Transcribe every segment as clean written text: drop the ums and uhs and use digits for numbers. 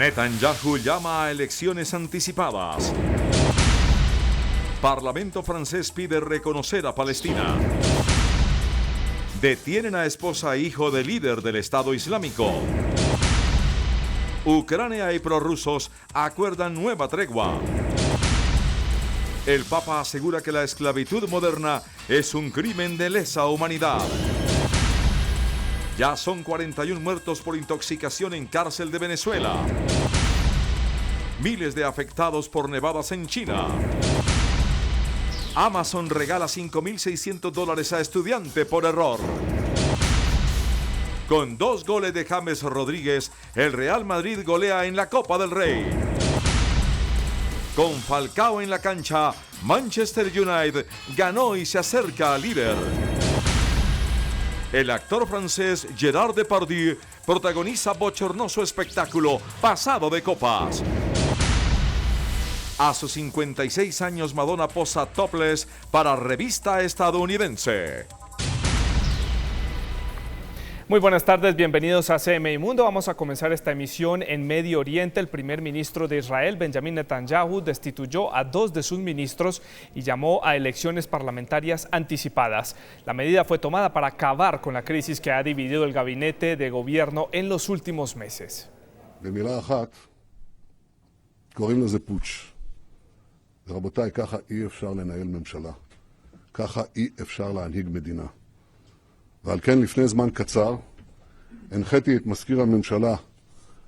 Netanyahu llama a elecciones anticipadas. Parlamento francés pide reconocer a Palestina. Detienen a esposa e hijo del líder del Estado Islámico. Ucrania y prorrusos acuerdan nueva tregua. El Papa asegura que la esclavitud moderna es un crimen de lesa humanidad. Ya son 41 muertos por intoxicación en cárcel de Venezuela. Miles de afectados por nevadas en China. Amazon regala $5.600 a estudiante por error. Con 2 goles de James Rodríguez, el Real Madrid golea en la Copa del Rey. Con Falcao en la cancha, Manchester United ganó y se acerca al líder. El actor francés Gerard Depardieu protagoniza bochornoso espectáculo pasado de copas. A sus 56 años, Madonna posa topless para revista estadounidense. Muy buenas tardes, bienvenidos a CMI Mundo. Vamos a comenzar esta emisión en Medio Oriente. El primer ministro de Israel, Benjamin Netanyahu, destituyó a 2 de sus ministros y llamó a elecciones parlamentarias anticipadas. La medida fue tomada para acabar con la crisis que ha dividido el gabinete de gobierno en los últimos meses. במילה אחת, קוראים לזה פוטש. ורבותיי, ככה אי אפשר לנהל ממשלה. ככה אי אפשר להנהיג מדינה. ועל כן לפני זמן קצר הנחיתי את מזכיר הממשלה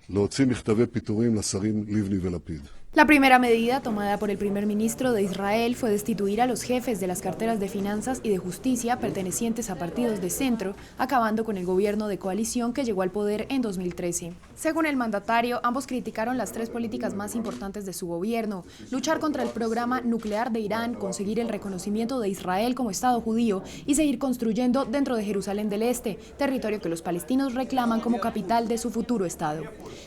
להוציא מכתבי פיטורים לשרים לבני ולפיד. La primera medida tomada por el primer ministro de Israel fue destituir a los jefes de las carteras de Finanzas y de Justicia pertenecientes a partidos de centro, acabando con el gobierno de coalición que llegó al poder en 2013. Según el mandatario, ambos criticaron las 3 políticas más importantes de su gobierno: luchar contra el programa nuclear de Irán, conseguir el reconocimiento de Israel como Estado judío y seguir construyendo dentro de Jerusalén del Este, territorio que los palestinos reclaman como capital de su futuro Estado.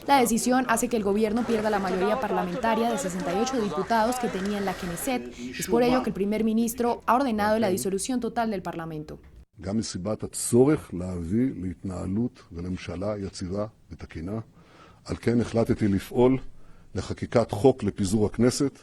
La decisión hace que el gobierno pierda la mayoría parlamentaria de 68 diputados que tenía en la Knesset. Es por ello que el primer ministro ha ordenado la disolución total del Parlamento. גם מסיבת הצורך להביא להתנהלות ולממשלה יציבה ותקינה. על כן החלטתי לפעול לחקיקת חוק לפיזור הכנסת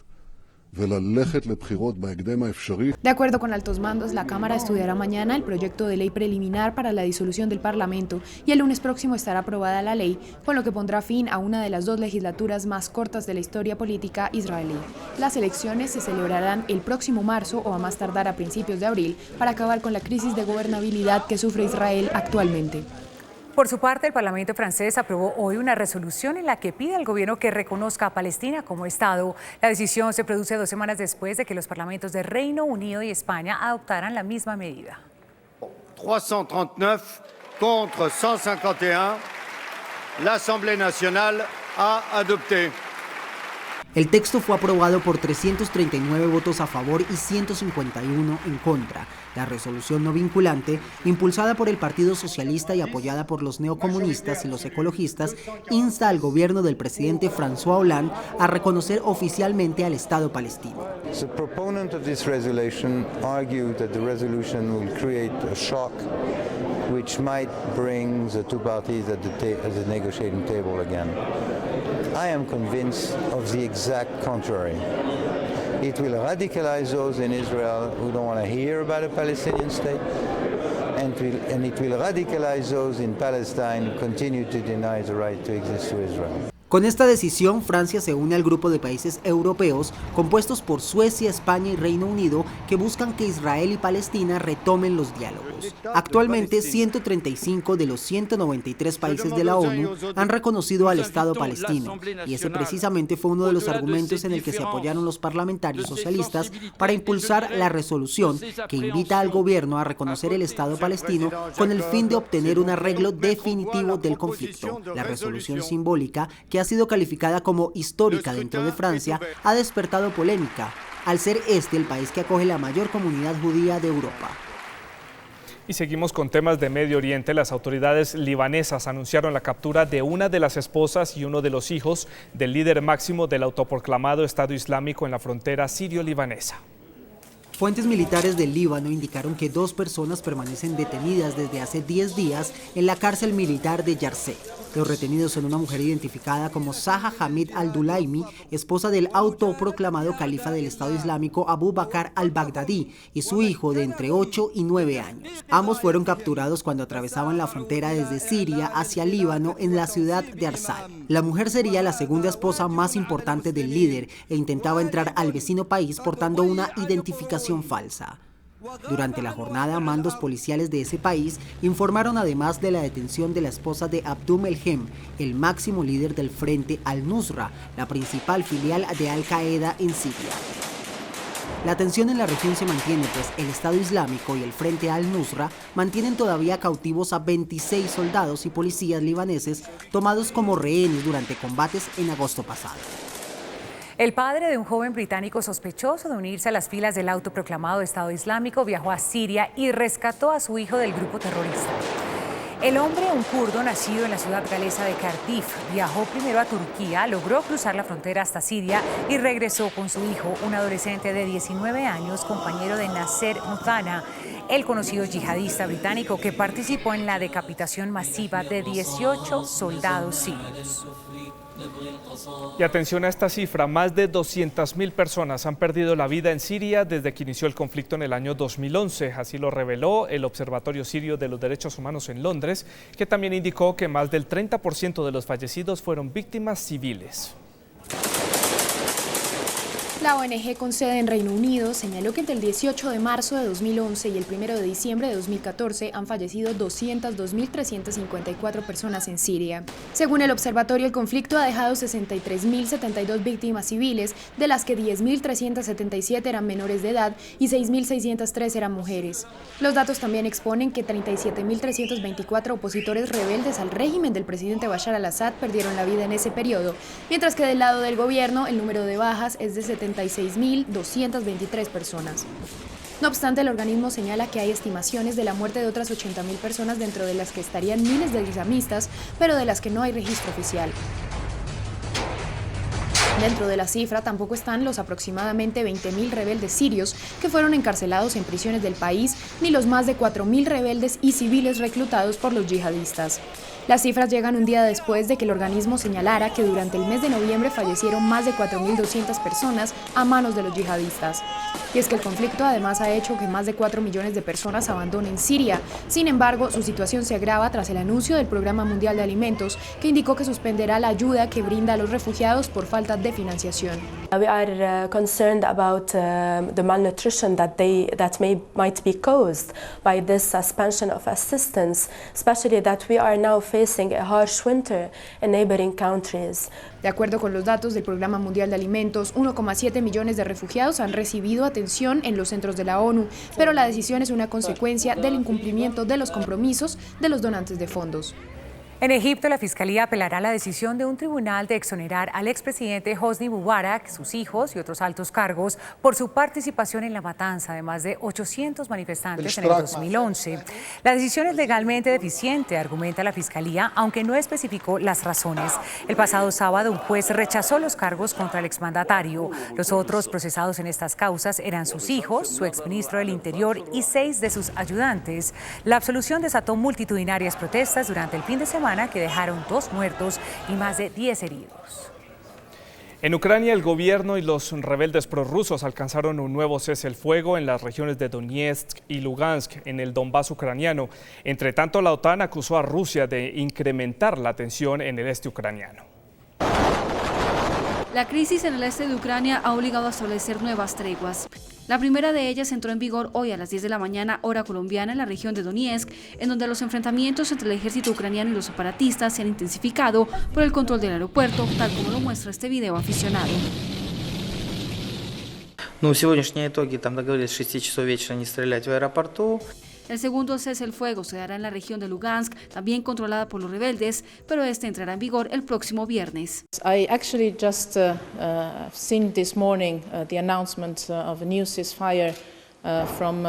וללכת לבחירות בהקדם האפשרי. De acuerdo con altos mandos, la Cámara estudiará mañana el proyecto de ley preliminar para la disolución del Parlamento y el lunes próximo estará aprobada la ley, con lo que pondrá fin a una de las 2 legislaturas más cortas de la historia política israelí. Las elecciones se celebrarán el próximo marzo o a más tardar a principios de abril para acabar con la crisis de gobernabilidad que sufre Israel actualmente. Por su parte, el Parlamento francés aprobó hoy una resolución en la que pide al gobierno que reconozca a Palestina como Estado. La decisión se produce 2 semanas después de que los parlamentos de Reino Unido y España adoptaran la misma medida. 339 contre 151, l'Assemblée nationale a adopté. El texto fue aprobado por 339 votos a favor y 151 en contra. La resolución no vinculante, impulsada por el Partido Socialista y apoyada por los neocomunistas y los ecologistas, insta al gobierno del presidente François Hollande a reconocer oficialmente al Estado palestino. The proponent of this resolution argued that the resolution will create a shock which might bring the 2 parties at the negotiating table again. I am convinced of the exact contrary. It will radicalize those in Israel who don't want to hear about a Palestinian state, and it will radicalize those in Palestine who continue to deny the right to exist to Israel. Con esta decisión, Francia se une al grupo de países europeos compuestos por Suecia, España y Reino Unido que buscan que Israel y Palestina retomen los diálogos. Actualmente, 135 de los 193 países de la ONU han reconocido al Estado palestino, y ese precisamente fue uno de los argumentos en el que se apoyaron los parlamentarios socialistas para impulsar la resolución que invita al gobierno a reconocer el Estado palestino con el fin de obtener un arreglo definitivo del conflicto. La resolución simbólica, que ha sido calificada como histórica dentro de Francia, ha despertado polémica, al ser este el país que acoge la mayor comunidad judía de Europa. Y seguimos con temas de Medio Oriente. Las autoridades libanesas anunciaron la captura de una de las esposas y uno de los hijos del líder máximo del autoproclamado Estado Islámico en la frontera sirio-libanesa. Fuentes militares del Líbano indicaron que 2 personas permanecen detenidas desde hace 10 días en la cárcel militar de Yarzé. Los retenidos son una mujer identificada como Zaha Hamid al-Dulaimi, esposa del autoproclamado califa del Estado Islámico Abu Bakr al-Baghdadi, y su hijo de entre 8 y 9 años. Ambos fueron capturados cuando atravesaban la frontera desde Siria hacia Líbano en la ciudad de Arsal. La mujer sería la segunda esposa más importante del líder e intentaba entrar al vecino país portando una identificación falsa. Durante la jornada, mandos policiales de ese país informaron además de la detención de la esposa de Abdul Melhem, el máximo líder del Frente al-Nusra, la principal filial de Al-Qaeda en Siria. La tensión en la región se mantiene, pues el Estado Islámico y el Frente al-Nusra mantienen todavía cautivos a 26 soldados y policías libaneses tomados como rehenes durante combates en agosto pasado. El padre de un joven británico sospechoso de unirse a las filas del autoproclamado Estado Islámico viajó a Siria y rescató a su hijo del grupo terrorista. El hombre, un kurdo nacido en la ciudad galesa de Cardiff, viajó primero a Turquía, logró cruzar la frontera hasta Siria y regresó con su hijo, un adolescente de 19 años, compañero de Nasser Muthanna, el conocido yihadista británico que participó en la decapitación masiva de 18 soldados sirios. Y atención a esta cifra, más de 200.000 personas han perdido la vida en Siria desde que inició el conflicto en el año 2011. Así lo reveló el Observatorio Sirio de los Derechos Humanos en Londres, que también indicó que más del 30% de los fallecidos fueron víctimas civiles. La ONG con sede en Reino Unido señaló que entre el 18 de marzo de 2011 y el 1 de diciembre de 2014 han fallecido 202.354 personas en Siria. Según el observatorio, el conflicto ha dejado 63.072 víctimas civiles, de las que 10.377 eran menores de edad y 6.603 eran mujeres. Los datos también exponen que 37.324 opositores rebeldes al régimen del presidente Bashar al-Assad perdieron la vida en ese periodo, mientras que del lado del gobierno el número de bajas es de 76.223 personas. No obstante, el organismo señala que hay estimaciones de la muerte de otras 80.000 personas, dentro de las que estarían miles de islamistas, pero de las que no hay registro oficial. Dentro de la cifra tampoco están los aproximadamente 20.000 rebeldes sirios que fueron encarcelados en prisiones del país, ni los más de 4.000 rebeldes y civiles reclutados por los yihadistas. Las cifras llegan un día después de que el organismo señalara que durante el mes de noviembre fallecieron más de 4.200 personas a manos de los yihadistas. Y es que el conflicto además ha hecho que más de 4 millones de personas abandonen Siria. Sin embargo, su situación se agrava tras el anuncio del Programa Mundial de Alimentos, que indicó que suspenderá la ayuda que brinda a los refugiados por falta de financiación. We are concerned about the malnutrition that might be caused by this suspension of assistance, especially that we are now facing a harsh winter in neighboring countries. De acuerdo con los datos del Programa Mundial de Alimentos, 1,7 millones de refugiados han recibido atención en los centros de la ONU, pero la decisión es una consecuencia del incumplimiento de los compromisos de los donantes de fondos. En Egipto, la Fiscalía apelará a la decisión de un tribunal de exonerar al expresidente Hosni Mubarak, sus hijos y otros altos cargos por su participación en la matanza de más de 800 manifestantes en el 2011. La decisión es legalmente deficiente, argumenta la Fiscalía, aunque no especificó las razones. El pasado sábado, un juez rechazó los cargos contra el exmandatario. Los otros procesados en estas causas eran sus hijos, su exministro del Interior y 6 de sus ayudantes. La absolución desató multitudinarias protestas durante el fin de semana, que dejaron 2 muertos y más de 10 heridos. En Ucrania, el gobierno y los rebeldes prorrusos alcanzaron un nuevo cese el fuego en las regiones de Donetsk y Lugansk, en el Donbass ucraniano. Entre tanto, la OTAN acusó a Rusia de incrementar la tensión en el este ucraniano. La crisis en el este de Ucrania ha obligado a establecer nuevas treguas. La primera de ellas entró en vigor hoy a las 10 de la mañana, hora colombiana, en la región de Donetsk, en donde los enfrentamientos entre el ejército ucraniano y los separatistas se han intensificado por el control del aeropuerto, tal como lo muestra este video aficionado. Сегодняшние итоги, там договорились с 6 часов вечера не стрелять в аэропорту. El segundo cese el fuego se dará en la región de Lugansk, también controlada por los rebeldes, pero este entrará en vigor el próximo viernes. I actually just seen this morning the announcement of a new ceasefire from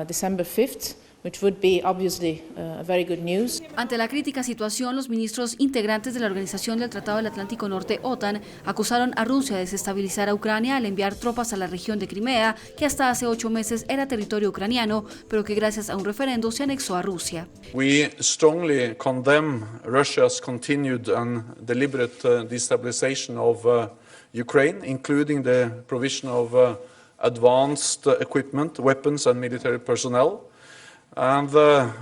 December 5th, which would be obviously very good news. Ante la crítica situación, los ministros integrantes de la Organización del Tratado del Atlántico Norte, OTAN, acusaron a Rusia de desestabilizar a Ucrania al enviar tropas a la región de Crimea, que hasta hace 8 meses era territorio ucraniano, pero que gracias a un referendo se anexó a Rusia. We strongly condemn Russia's continued and deliberate destabilization of Ukraine, including the provision of advanced equipment, weapons and military personnel. And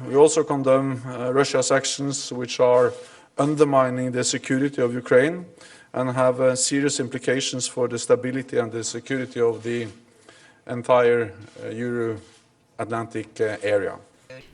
we also condemn Russia's actions which are undermining the security of Ukraine and have serious implications for the stability and the security of the entire Euro-Atlantic area.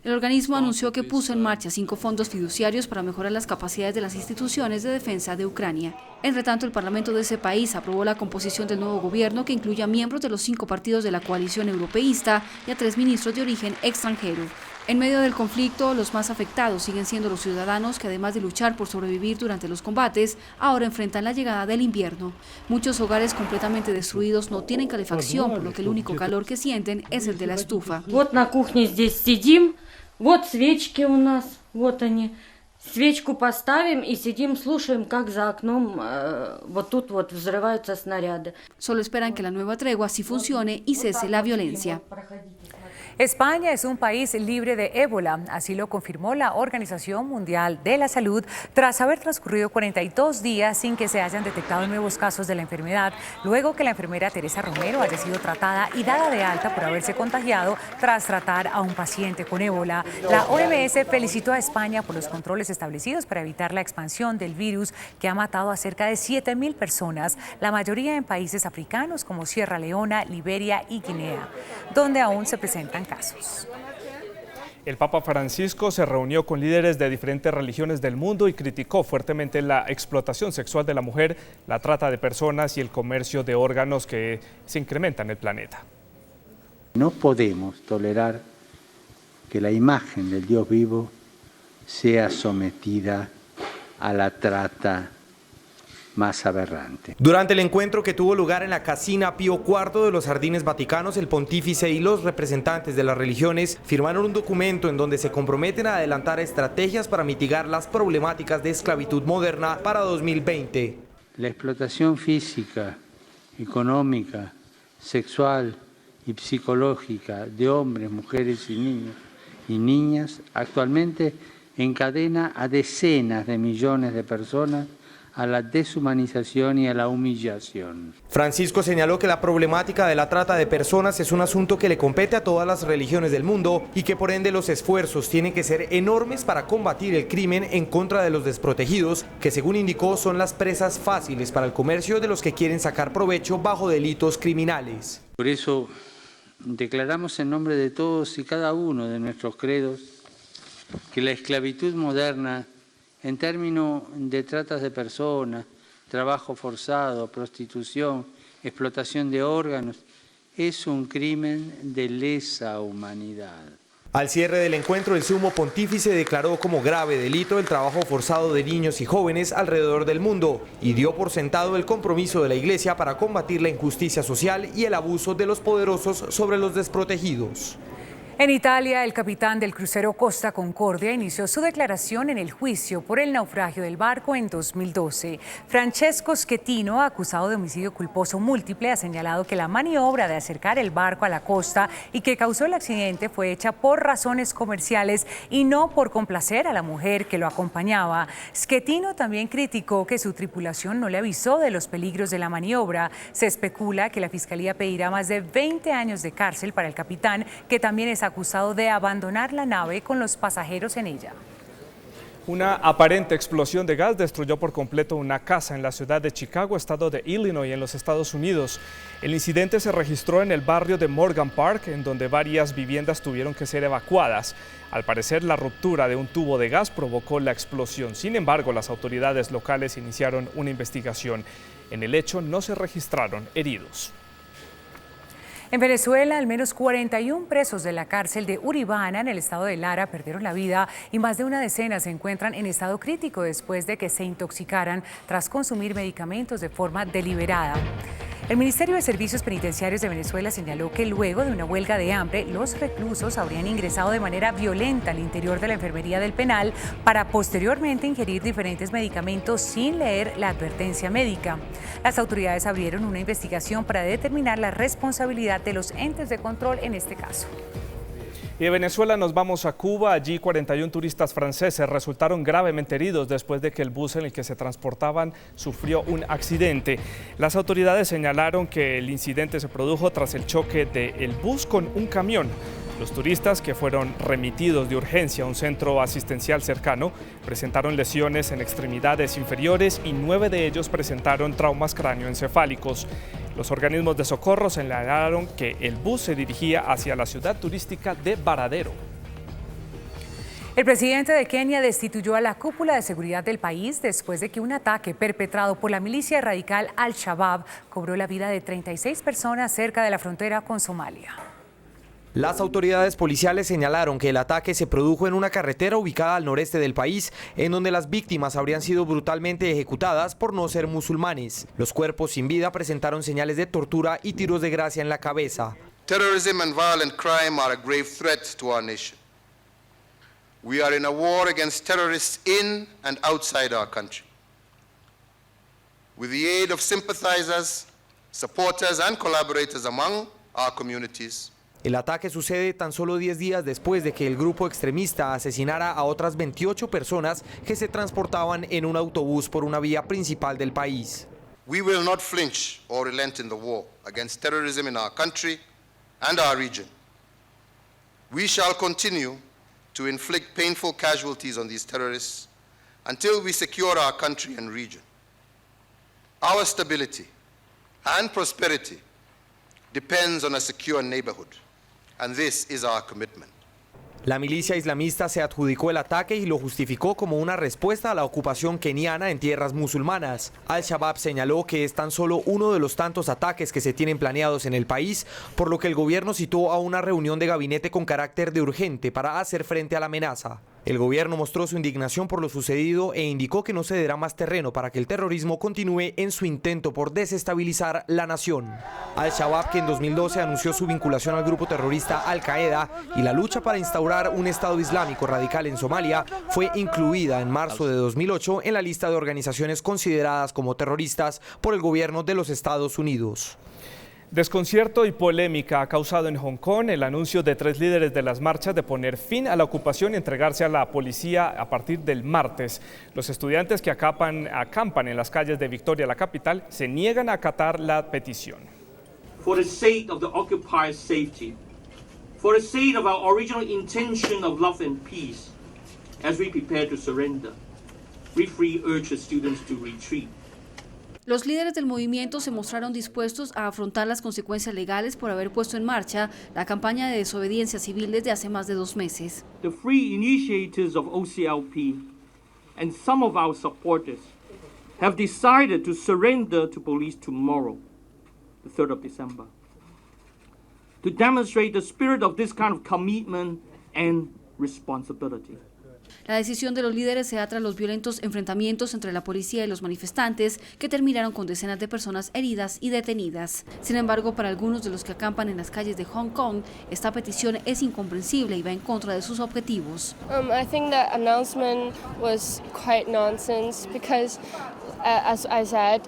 El organismo anunció que puso en marcha 5 fondos fiduciarios para mejorar las capacidades de las instituciones de defensa de Ucrania. Entre tanto, el Parlamento de ese país aprobó la composición del nuevo gobierno, que incluye a miembros de los 5 partidos de la coalición europeísta y a 3 ministros de origen extranjero. En medio del conflicto, los más afectados siguen siendo los ciudadanos que, además de luchar por sobrevivir durante los combates, ahora enfrentan la llegada del invierno. Muchos hogares completamente destruidos no tienen calefacción, por lo que el único calor que sienten es el de la estufa. Вот на кухне здесь сидим, вот свечки у нас, вот они. Свечку поставим и сидим, слушаем, как за окном вот тут вот взрываются снаряды. Solo esperan que la nueva tregua sí funcione y cese la violencia. España es un país libre de ébola, así lo confirmó la Organización Mundial de la Salud tras haber transcurrido 42 días sin que se hayan detectado nuevos casos de la enfermedad, luego que la enfermera Teresa Romero haya sido tratada y dada de alta por haberse contagiado tras tratar a un paciente con ébola. La OMS felicitó a España por los controles establecidos para evitar la expansión del virus que ha matado a cerca de 7.000 personas, la mayoría en países africanos como Sierra Leona, Liberia y Guinea, donde aún se presentan casos. El Papa Francisco se reunió con líderes de diferentes religiones del mundo y criticó fuertemente la explotación sexual de la mujer, la trata de personas y el comercio de órganos que se incrementa en el planeta. No podemos tolerar que la imagen del Dios vivo sea sometida a la trata más aberrante. Durante el encuentro que tuvo lugar en la Casina Pío IV de los Jardines Vaticanos, el pontífice y los representantes de las religiones firmaron un documento en donde se comprometen a adelantar estrategias para mitigar las problemáticas de esclavitud moderna para 2020. La explotación física, económica, sexual y psicológica de hombres, mujeres y niños y niñas actualmente encadena a decenas de millones de personas a la deshumanización y a la humillación. Francisco señaló que la problemática de la trata de personas es un asunto que le compete a todas las religiones del mundo y que por ende los esfuerzos tienen que ser enormes para combatir el crimen en contra de los desprotegidos, que según indicó son las presas fáciles para el comercio de los que quieren sacar provecho bajo delitos criminales. Por eso declaramos en nombre de todos y cada uno de nuestros credos que la esclavitud moderna, en términos de tratas de personas, trabajo forzado, prostitución, explotación de órganos, es un crimen de lesa humanidad. Al cierre del encuentro, el sumo pontífice declaró como grave delito el trabajo forzado de niños y jóvenes alrededor del mundo y dio por sentado el compromiso de la Iglesia para combatir la injusticia social y el abuso de los poderosos sobre los desprotegidos. En Italia, el capitán del crucero Costa Concordia inició su declaración en el juicio por el naufragio del barco en 2012. Francesco Schettino, acusado de homicidio culposo múltiple, ha señalado que la maniobra de acercar el barco a la costa y que causó el accidente fue hecha por razones comerciales y no por complacer a la mujer que lo acompañaba. Schettino también criticó que su tripulación no le avisó de los peligros de la maniobra. Se especula que la Fiscalía pedirá más de 20 años de cárcel para el capitán, que también es acusado de abandonar la nave con los pasajeros en ella. Una aparente explosión de gas destruyó por completo una casa en la ciudad de Chicago, estado de Illinois, en los Estados Unidos. El incidente se registró en el barrio de Morgan Park, en donde varias viviendas tuvieron que ser evacuadas. Al parecer, la ruptura de un tubo de gas provocó la explosión. Sin embargo, las autoridades locales iniciaron una investigación. En el hecho no se registraron heridos. En Venezuela, al menos 41 presos de la cárcel de Uribana, en el estado de Lara, perdieron la vida y más de una decena se encuentran en estado crítico después de que se intoxicaran tras consumir medicamentos de forma deliberada. El Ministerio de Servicios Penitenciarios de Venezuela señaló que luego de una huelga de hambre, los reclusos habrían ingresado de manera violenta al interior de la enfermería del penal para posteriormente ingerir diferentes medicamentos sin leer la advertencia médica. Las autoridades abrieron una investigación para determinar la responsabilidad de los entes de control en este caso. Y de Venezuela nos vamos a Cuba. Allí 41 turistas franceses resultaron gravemente heridos después de que el bus en el que se transportaban sufrió un accidente. Las autoridades señalaron que el incidente se produjo tras el choque del bus con un camión. Los turistas, que fueron remitidos de urgencia a un centro asistencial cercano, presentaron lesiones en extremidades inferiores y 9 de ellos presentaron traumas cráneoencefálicos. Los organismos de socorro señalaron que el bus se dirigía hacia la ciudad turística de Varadero. El presidente de Kenia destituyó a la cúpula de seguridad del país después de que un ataque perpetrado por la milicia radical Al-Shabaab cobró la vida de 36 personas cerca de la frontera con Somalia. Las autoridades policiales señalaron que el ataque se produjo en una carretera ubicada al noreste del país, en donde las víctimas habrían sido brutalmente ejecutadas por no ser musulmanes. Los cuerpos sin vida presentaron señales de tortura y tiros de gracia en la cabeza. Terrorism and violent crime are a grave threat to our nation. We are in a war against terrorists in and outside our country. With the aid of sympathizers, supporters and collaborators among our communities, el ataque sucede tan solo 10 días después de que el grupo extremista asesinara a otras 28 personas que se transportaban en un autobús por una vía principal del país. We will not flinch or relent in the war against terrorism in our country and our region. We shall continue to inflict painful casualties on these terrorists until we secure our country and region. Our stability and prosperity depends on a secure neighborhood. And this is our commitment. La milicia islamista se adjudicó el ataque y lo justificó como una respuesta a la ocupación keniana en tierras musulmanas. Al-Shabaab señaló que es tan solo uno de los tantos ataques que se tienen planeados en el país, por lo que el gobierno citó a una reunión de gabinete con carácter de urgente para hacer frente a la amenaza. El gobierno mostró su indignación por lo sucedido e indicó que no cederá más terreno para que el terrorismo continúe en su intento por desestabilizar la nación. Al-Shabaab, que en 2012 anunció su vinculación al grupo terrorista Al-Qaeda y la lucha para instaurar un Estado Islámico radical en Somalia, fue incluida en marzo de 2008 en la lista de organizaciones consideradas como terroristas por el gobierno de los Estados Unidos. Desconcierto y polémica ha causado en Hong Kong el anuncio de 3 líderes de las marchas de poner fin a la ocupación y entregarse a la policía a partir del martes. Los estudiantes que acampan en las calles de Victoria, la capital, se niegan a acatar la petición. For the sake of the occupiers' safety, for the sake of our original intention of love and peace, as we prepare to surrender, we free urge the students to retreat. Los líderes del movimiento se mostraron dispuestos a afrontar las consecuencias legales por haber puesto en marcha la campaña de desobediencia civil desde hace más de 2 meses. The free initiators of OCLP and some of our supporters have decided to surrender to police tomorrow, the 3rd of December, to demonstrate the spirit of this kind of commitment and responsibility. La decisión de los líderes se da tras los violentos enfrentamientos entre la policía y los manifestantes que terminaron con decenas de personas heridas y detenidas. Sin embargo, para algunos de los que acampan en las calles de Hong Kong, esta petición es incomprensible y va en contra de sus objetivos. I think that announcement was quite nonsense because, as I said,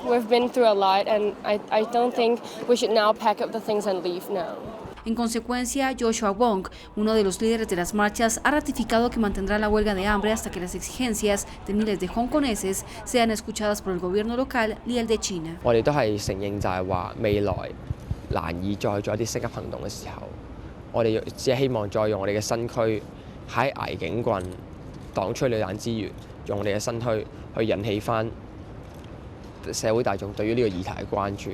we've been through a lot and I don't think we should now pack up the things and leave now. En consecuencia, Joshua Wong, uno de los líderes de las marchas, ha ratificado que mantendrá la huelga de hambre hasta que las exigencias de miles de hongkoneses sean escuchadas por el gobierno local y el de China. 我哋都係承認就係話未來難以再做一啲升級行動嘅時候，我哋只係希望再用我哋嘅身軀喺捱警棍擋催淚彈之餘，用我哋嘅身軀去引起翻社會大眾對於呢個議題嘅關注。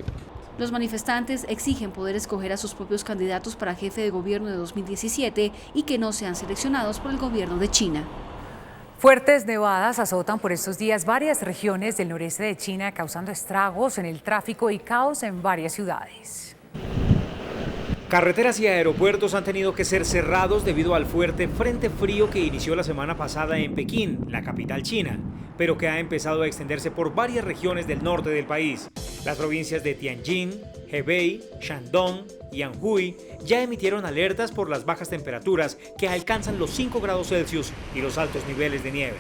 Los manifestantes exigen poder escoger a sus propios candidatos para jefe de gobierno de 2017 y que no sean seleccionados por el gobierno de China. Fuertes nevadas azotan por estos días varias regiones del noreste de China, causando estragos en el tráfico y caos en varias ciudades. Carreteras y aeropuertos han tenido que ser cerrados debido al fuerte frente frío que inició la semana pasada en Pekín, la capital china, pero que ha empezado a extenderse por varias regiones del norte del país. Las provincias de Tianjin, Hebei, Shandong y Anhui ya emitieron alertas por las bajas temperaturas que alcanzan los 5 grados Celsius y los altos niveles de nieve.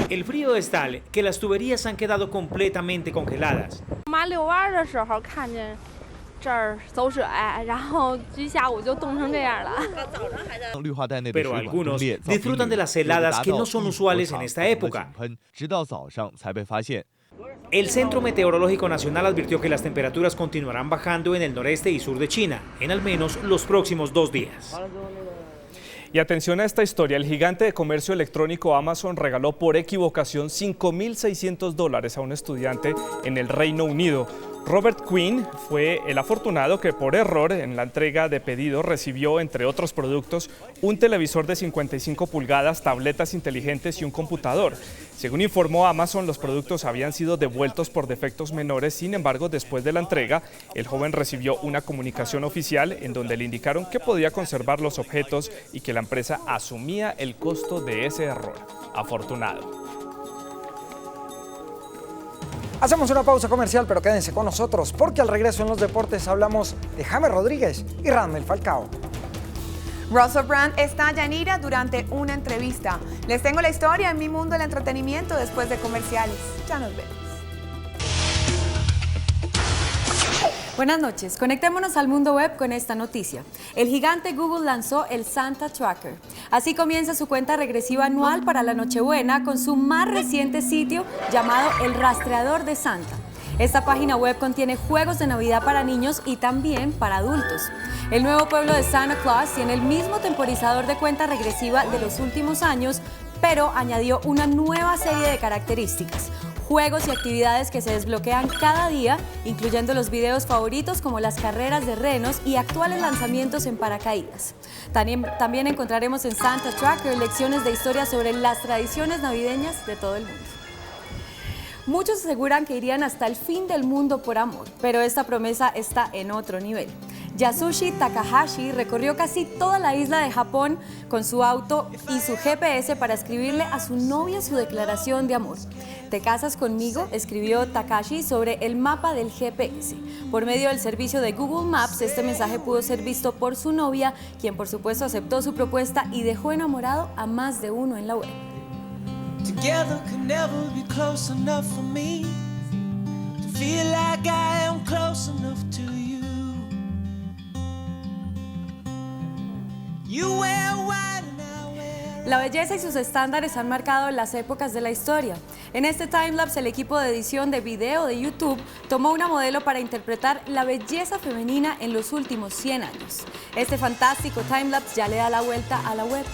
El frío es tal que las tuberías han quedado completamente congeladas. Pero algunos disfrutan de las heladas que no son usuales en esta época. El Centro Meteorológico Nacional advirtió que las temperaturas continuarán bajando en el noreste y sur de China, en al menos los próximos 2 días. Y atención a esta historia, el gigante de comercio electrónico Amazon regaló por equivocación $5.600 a un estudiante en el Reino Unido. Robert Quinn fue el afortunado que por error en la entrega de pedido recibió, entre otros productos, un televisor de 55 pulgadas, tabletas inteligentes y un computador. Según informó Amazon, los productos habían sido devueltos por defectos menores. Sin embargo, después de la entrega, el joven recibió una comunicación oficial en donde le indicaron que podía conservar los objetos y que la empresa asumía el costo de ese error. Afortunado. Hacemos una pausa comercial, pero quédense con nosotros porque al regreso en los deportes hablamos de James Rodríguez y Radamel Falcao. Russell Brand estalla en ira durante una entrevista. Les tengo la historia en Mi Mundo del Entretenimiento después de comerciales. Ya nos vemos. Buenas noches, conectémonos al mundo web con esta noticia. El gigante Google lanzó el Santa Tracker. Así comienza su cuenta regresiva anual para la Nochebuena con su más reciente sitio llamado El Rastreador de Santa. Esta página web contiene juegos de Navidad para niños y también para adultos. El nuevo pueblo de Santa Claus tiene el mismo temporizador de cuenta regresiva de los últimos años, pero añadió una nueva serie de características. Juegos y actividades que se desbloquean cada día, incluyendo los videos favoritos como las carreras de renos y actuales lanzamientos en paracaídas. También encontraremos en Santa Tracker lecciones de historia sobre las tradiciones navideñas de todo el mundo. Muchos aseguran que irían hasta el fin del mundo por amor, pero esta promesa está en otro nivel. Yasushi Takahashi recorrió casi toda la isla de Japón con su auto y su GPS para escribirle a su novia su declaración de amor. ¿Te casas conmigo?, escribió Takahashi sobre el mapa del GPS. Por medio del servicio de Google Maps, este mensaje pudo ser visto por su novia, quien por supuesto aceptó su propuesta y dejó enamorado a más de uno en la web. Together can never be close enough for me to feel like I am close enough to you. You wear white and I wear... La belleza y sus estándares han marcado las épocas de la historia. En este timelapse, el equipo de edición de video de YouTube tomó una modelo para interpretar la belleza femenina en los últimos 100 años. Este fantástico timelapse ya le da la vuelta a la web.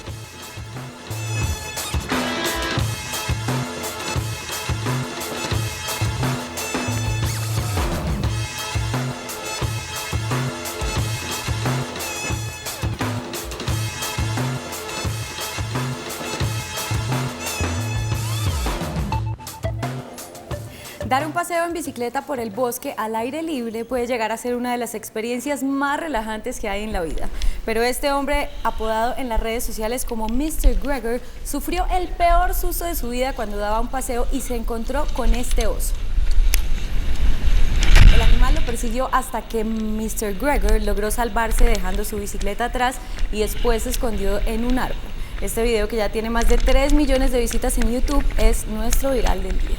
Dar un paseo en bicicleta por el bosque al aire libre puede llegar a ser una de las experiencias más relajantes que hay en la vida. Pero este hombre, apodado en las redes sociales como Mr. Gregor, sufrió el peor susto de su vida cuando daba un paseo y se encontró con este oso. El animal lo persiguió hasta que Mr. Gregor logró salvarse dejando su bicicleta atrás y después se escondió en un árbol. Este video, que ya tiene más de 3 millones de visitas en YouTube, es nuestro viral del día.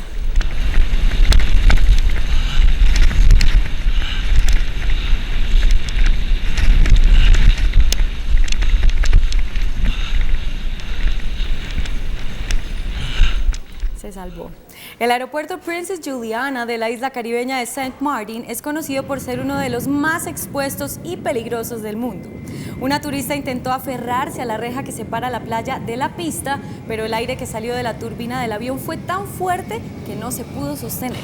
Se salvó. El aeropuerto Princess Juliana de la isla caribeña de St. Martin es conocido por ser uno de los más expuestos y peligrosos del mundo. Una turista intentó aferrarse a la reja que separa la playa de la pista, pero el aire que salió de la turbina del avión fue tan fuerte que no se pudo sostener.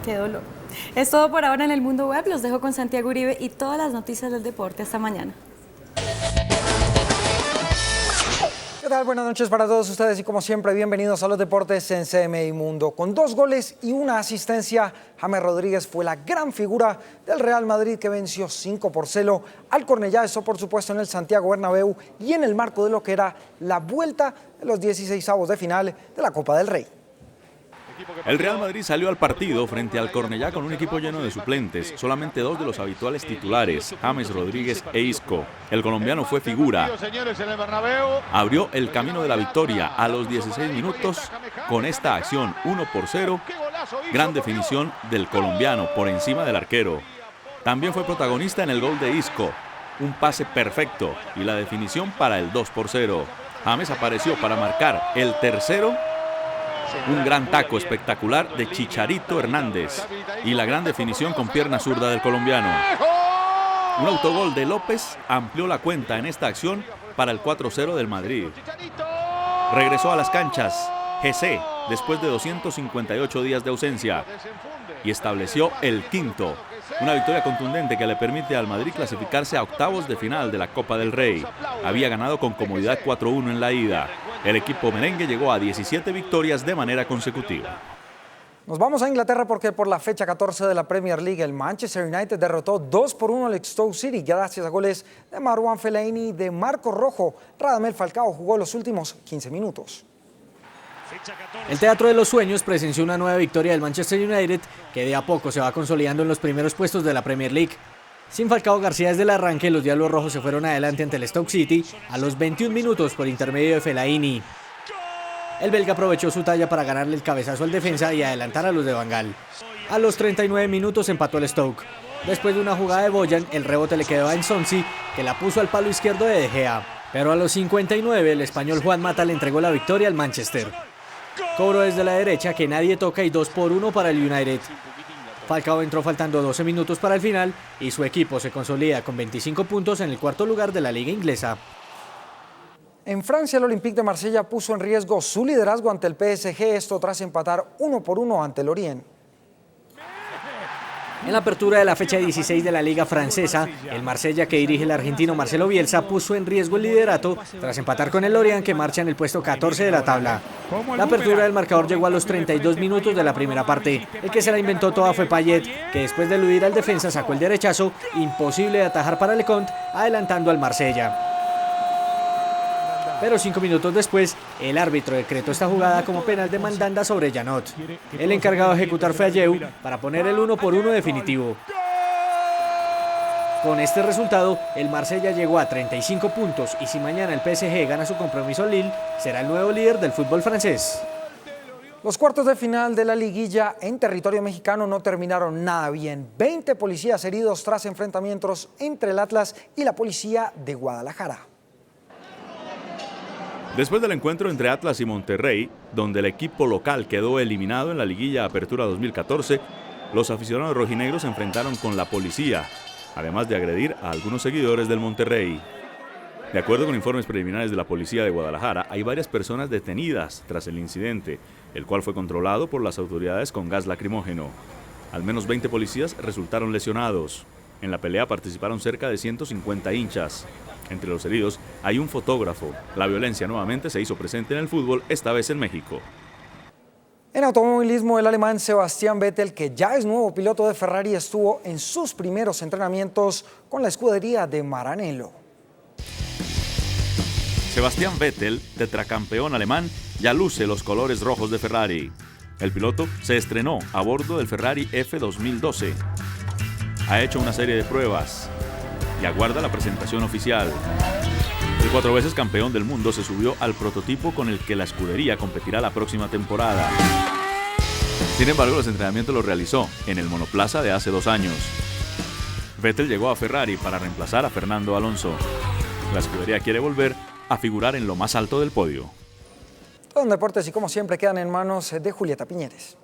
Qué dolor. Es todo por ahora en el mundo web. Los dejo con Santiago Uribe y todas las noticias del deporte. Hasta mañana. tal? Buenas noches para todos ustedes y como siempre, bienvenidos a los deportes en CMI Mundo. Con 2 goles y una asistencia, James Rodríguez fue la gran figura del Real Madrid que venció 5-0 al Cornellá, eso por supuesto en el Santiago Bernabéu y en el marco de lo que era la vuelta de los 16avos de final de la Copa del Rey. El Real Madrid salió al partido frente al Cornellá con un equipo lleno de suplentes, solamente 2 de los habituales titulares, James Rodríguez e Isco. El colombiano fue figura. Abrió el camino de la victoria a los 16 minutos con esta acción 1-0, gran definición del colombiano por encima del arquero. También fue protagonista en el gol de Isco, un pase perfecto y la definición para el 2-0. James apareció para marcar el tercero. Un gran taco espectacular de Chicharito Hernández y la gran definición con pierna zurda del colombiano. Un autogol de López amplió la cuenta en esta acción para el 4-0 del Madrid. Regresó a las canchas Jesse después de 258 días de ausencia y estableció el quinto. Una victoria contundente que le permite al Madrid clasificarse a octavos de final de la Copa del Rey. Había ganado con comodidad 4-1 en la ida. El equipo merengue llegó a 17 victorias de manera consecutiva. Nos vamos a Inglaterra porque por la fecha 14 de la Premier League el Manchester United derrotó 2-1 al Stoke City gracias a goles de Marouane Fellaini y de Marco Rojo. Radamel Falcao jugó los últimos 15 minutos. El Teatro de los Sueños presenció una nueva victoria del Manchester United que de a poco se va consolidando en los primeros puestos de la Premier League. Sin Falcao García desde el arranque, los Diablos Rojos se fueron adelante ante el Stoke City a los 21 minutos por intermedio de Fellaini. El belga aprovechó su talla para ganarle el cabezazo al defensa y adelantar a los de Van Gaal. A los 39 minutos empató el Stoke. Después de una jugada de Bojan, el rebote le quedó a Nsonsi, que la puso al palo izquierdo de De Gea. Pero a los 59, el español Juan Mata le entregó la victoria al Manchester. Cobro desde la derecha que nadie toca y 2-1 para el United. Falcao entró faltando 12 minutos para el final y su equipo se consolida con 25 puntos en el cuarto lugar de la liga inglesa. En Francia, el Olympique de Marsella puso en riesgo su liderazgo ante el PSG, esto tras empatar 1-1 ante el Lorient. En la apertura de la fecha 16 de la Liga Francesa, el Marsella que dirige el argentino Marcelo Bielsa puso en riesgo el liderato tras empatar con el Lorient que marcha en el puesto 14 de la tabla. La apertura del marcador llegó a los 32 minutos de la primera parte. El que se la inventó toda fue Payet, que después de eludir al defensa sacó el derechazo, imposible de atajar para Lecomte, adelantando al Marsella. Pero 5 minutos después, el árbitro decretó esta jugada como penal de mandanda sobre Janot. El encargado de ejecutar fue Ayew para poner el 1-1 definitivo. Con este resultado, el Marsella llegó a 35 puntos y si mañana el PSG gana su compromiso al Lille, será el nuevo líder del fútbol francés. Los cuartos de final de la liguilla en territorio mexicano no terminaron nada bien. 20 policías heridos tras enfrentamientos entre el Atlas y la policía de Guadalajara. Después del encuentro entre Atlas y Monterrey, donde el equipo local quedó eliminado en la liguilla Apertura 2014, los aficionados rojinegros se enfrentaron con la policía, además de agredir a algunos seguidores del Monterrey. De acuerdo con informes preliminares de la policía de Guadalajara, hay varias personas detenidas tras el incidente, el cual fue controlado por las autoridades con gas lacrimógeno. Al menos 20 policías resultaron lesionados. En la pelea participaron cerca de 150 hinchas. Entre los heridos hay un fotógrafo. La violencia nuevamente se hizo presente en el fútbol, esta vez en México. En automovilismo, el alemán Sebastian Vettel, que ya es nuevo piloto de Ferrari, estuvo en sus primeros entrenamientos con la escudería de Maranello. Sebastian Vettel, tetracampeón alemán, ya luce los colores rojos de Ferrari. El piloto se estrenó a bordo del Ferrari F2012. Ha hecho una serie de pruebas y aguarda la presentación oficial. El 4 veces campeón del mundo se subió al prototipo con el que la escudería competirá la próxima temporada. Sin embargo, los entrenamientos los realizó en el monoplaza de hace 2 años. Vettel llegó a Ferrari para reemplazar a Fernando Alonso. La escudería quiere volver a figurar en lo más alto del podio. Todo en deportes y como siempre quedan en manos de Julieta Piñeres.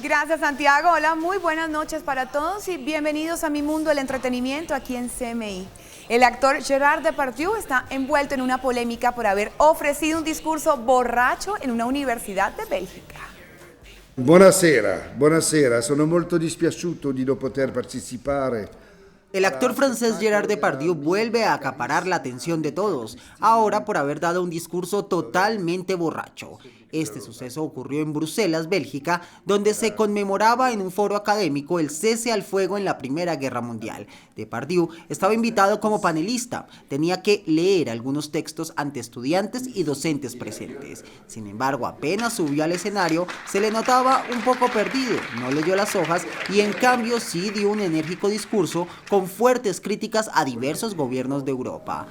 Gracias, Santiago. Hola, muy buenas noches para todos y bienvenidos a Mi Mundo del Entretenimiento aquí en CMI. El actor Gerard Depardieu está envuelto en una polémica por haber ofrecido un discurso borracho en una universidad de Bélgica. Buonasera, buonasera. Sono molto dispiaciuto di non poter partecipare El actor francés Gerard Depardieu vuelve a acaparar la atención de todos, ahora por haber dado un discurso totalmente borracho. Este suceso ocurrió en Bruselas, Bélgica, donde se conmemoraba en un foro académico el cese al fuego en la Primera Guerra Mundial. Depardieu estaba invitado como panelista, tenía que leer algunos textos ante estudiantes y docentes presentes. Sin embargo, apenas subió al escenario, se le notaba un poco perdido, no leyó las hojas y en cambio sí dio un enérgico discurso con fuertes críticas a diversos gobiernos de Europa.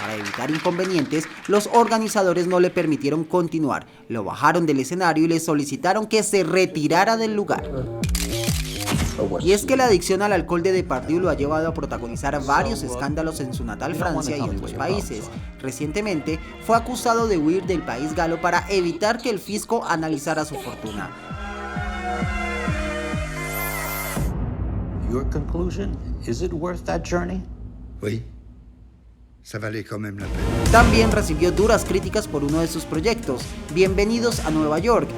Para evitar inconvenientes, los organizadores no le permitieron continuar, lo bajaron del escenario y le solicitaron que se retirara del lugar. Y es que la adicción al alcohol de Depardieu lo ha llevado a protagonizar varios escándalos en su natal Francia y otros países. Recientemente fue acusado de huir del país galo para evitar que el fisco analizara su fortuna. Your conclusion, is it worth that journey? Oui. Ça valait quand même la peine. También recibió duras críticas por uno de sus proyectos, Bienvenidos a Nueva York,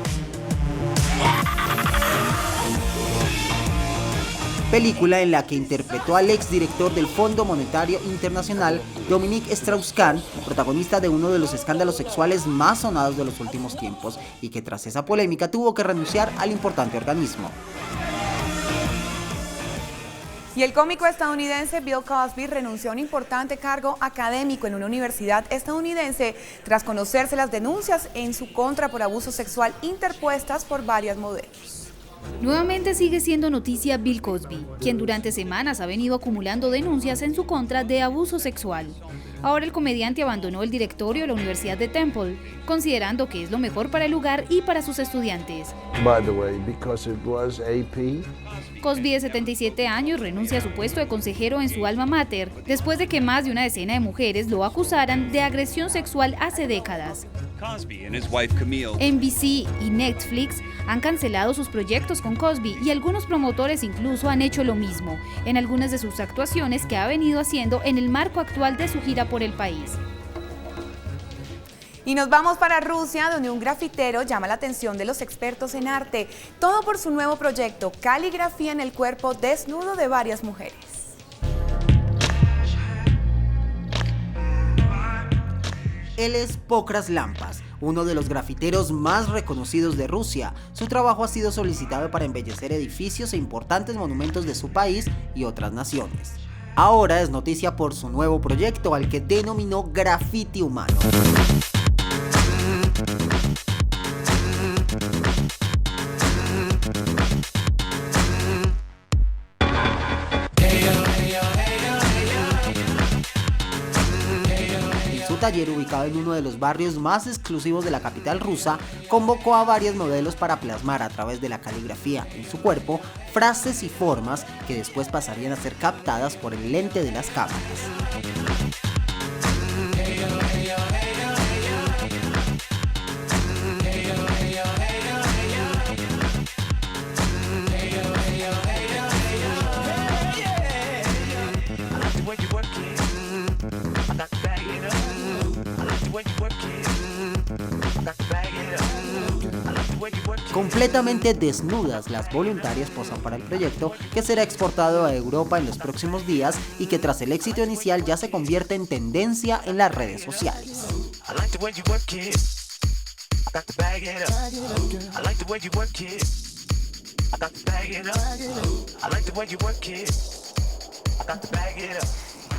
película en la que interpretó al exdirector del Fondo Monetario Internacional, Dominique Strauss-Kahn, protagonista de uno de los escándalos sexuales más sonados de los últimos tiempos, y que tras esa polémica tuvo que renunciar al importante organismo. Y el cómico estadounidense Bill Cosby renunció a un importante cargo académico en una universidad estadounidense tras conocerse las denuncias en su contra por abuso sexual interpuestas por varias modelos. Nuevamente sigue siendo noticia Bill Cosby, quien durante semanas ha venido acumulando denuncias en su contra de abuso sexual. Ahora el comediante abandonó el directorio de la Universidad de Temple, considerando que es lo mejor para el lugar y para sus estudiantes. By the way, because it was AP. Cosby, de 77 años, renuncia a su puesto de consejero en su alma mater, después de que más de una decena de mujeres lo acusaran de agresión sexual hace décadas. NBC y Netflix han cancelado sus proyectos con Cosby y algunos promotores incluso han hecho lo mismo en algunas de sus actuaciones que ha venido haciendo en el marco actual de su gira por el país. Y nos vamos para Rusia, donde un grafitero llama la atención de los expertos en arte, todo por su nuevo proyecto, caligrafía en el cuerpo desnudo de varias mujeres. Él es Pokras Lampas, uno de los grafiteros más reconocidos de Rusia. Su trabajo ha sido solicitado para embellecer edificios e importantes monumentos de su país y otras naciones. Ahora es noticia por su nuevo proyecto, al que denominó Graffiti Humano. Taller, ubicado en uno de los barrios más exclusivos de la capital rusa, convocó a varios modelos para plasmar a través de la caligrafía en su cuerpo frases y formas que después pasarían a ser captadas por el lente de las cámaras. Completamente desnudas, las voluntarias posan para el proyecto, que será exportado a Europa en los próximos días y que tras el éxito inicial ya se convierte en tendencia en las redes sociales.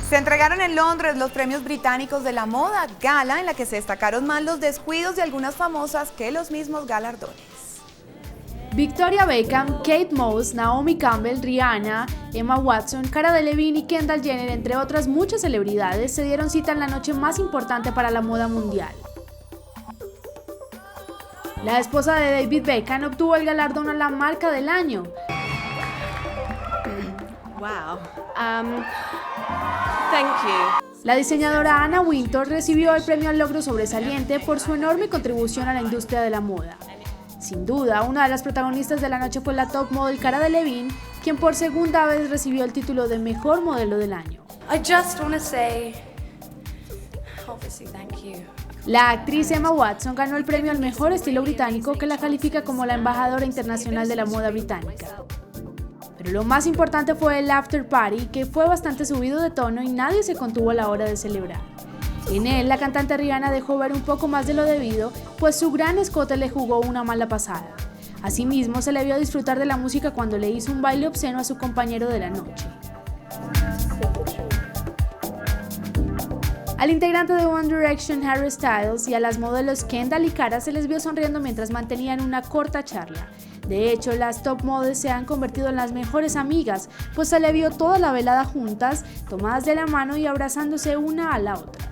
Se entregaron en Londres los premios británicos de la moda, gala en la que se destacaron más los descuidos de algunas famosas que los mismos galardones. Victoria Beckham, Kate Moss, Naomi Campbell, Rihanna, Emma Watson, Cara Delevingne y Kendall Jenner, entre otras muchas celebridades, se dieron cita en la noche más importante para la moda mundial. La esposa de David Beckham obtuvo el galardón a la marca del año. Wow. Thank you. La diseñadora Anna Wintour recibió el premio al logro sobresaliente por su enorme contribución a la industria de la moda. Sin duda, una de las protagonistas de la noche fue la top model Cara Delevingne, quien por segunda vez recibió el título de mejor modelo del año. I just want to say, obviously, thank you La actriz Emma Watson ganó el premio al mejor estilo británico, que la califica como la embajadora internacional de la moda británica. Pero lo más importante fue el after party, que fue bastante subido de tono y nadie se contuvo a la hora de celebrar. En él, la cantante Rihanna dejó ver un poco más de lo debido, pues su gran escote le jugó una mala pasada. Asimismo, se le vio disfrutar de la música cuando le hizo un baile obsceno a su compañero de la noche. Al integrante de One Direction, Harry Styles, y a las modelos Kendall y Cara se les vio sonriendo mientras mantenían una corta charla. De hecho, las top models se han convertido en las mejores amigas, pues se le vio toda la velada juntas, tomadas de la mano y abrazándose una a la otra.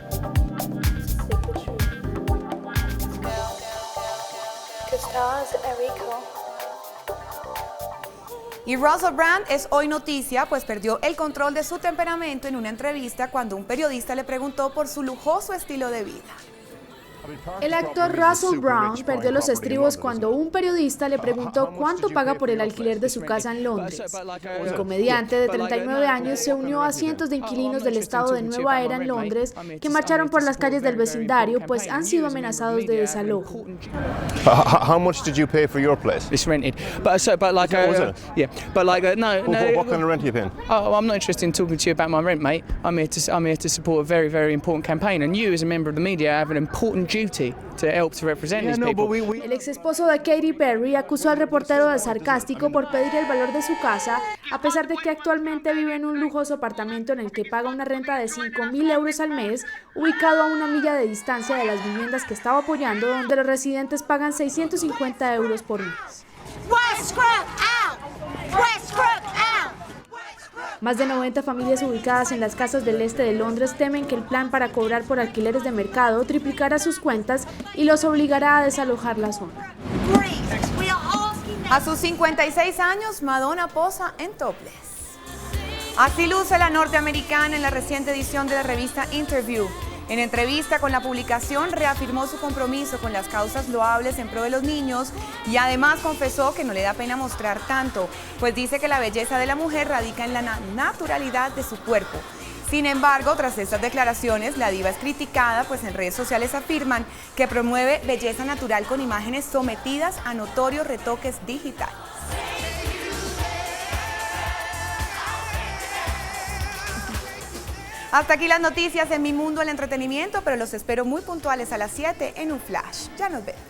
Y Russell Brand es hoy noticia, pues perdió el control de su temperamento en una entrevista cuando un periodista le preguntó por su lujoso estilo de vida. El actor Russell Brand perdió los estribos cuando un periodista le preguntó cuánto paga por el alquiler de su casa en Londres. El comediante de 39 años se unió a cientos de inquilinos del estado de Nueva Era en Londres que marcharon por las calles del vecindario, pues han sido amenazados de desalojo. How much did you pay for your place? It's rented, but like yeah, but like no. What kind of rent are you paying? Oh, I'm not interested in talking to you about my rent, mate. I'm here to support a very, very important campaign, and you, as a member of the media, have an important duty to help to represent these people. El ex esposo de Katy Perry acusó al reportero de sarcástico por pedir el valor de su casa, a pesar de que actualmente vive en un lujoso apartamento en el que paga una renta de 5.000 euros al mes, ubicado a una milla de distancia de las viviendas que estaba apoyando, donde los residentes pagan 650 euros por mes. Más de 90 familias ubicadas en las casas del este de Londres temen que el plan para cobrar por alquileres de mercado triplicará sus cuentas y los obligará a desalojar la zona. A sus 56 años, Madonna posa en topless. Así luce la norteamericana en la reciente edición de la revista Interview. En entrevista con la publicación, reafirmó su compromiso con las causas loables en pro de los niños y además confesó que no le da pena mostrar tanto, pues dice que la belleza de la mujer radica en la naturalidad de su cuerpo. Sin embargo, tras estas declaraciones, la diva es criticada, pues en redes sociales afirman que promueve belleza natural con imágenes sometidas a notorios retoques digitales. Hasta aquí las noticias en Mi Mundo del Entretenimiento, pero los espero muy puntuales a las 7 en un flash. Ya nos vemos.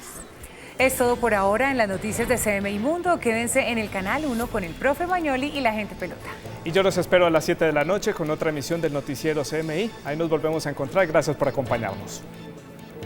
Es todo por ahora en las noticias de CMI Mundo. Quédense en el canal 1 con el profe Magnoli y la gente pelota. Y yo los espero a las 7 de la noche con otra emisión del noticiero CMI. Ahí nos volvemos a encontrar. Gracias por acompañarnos.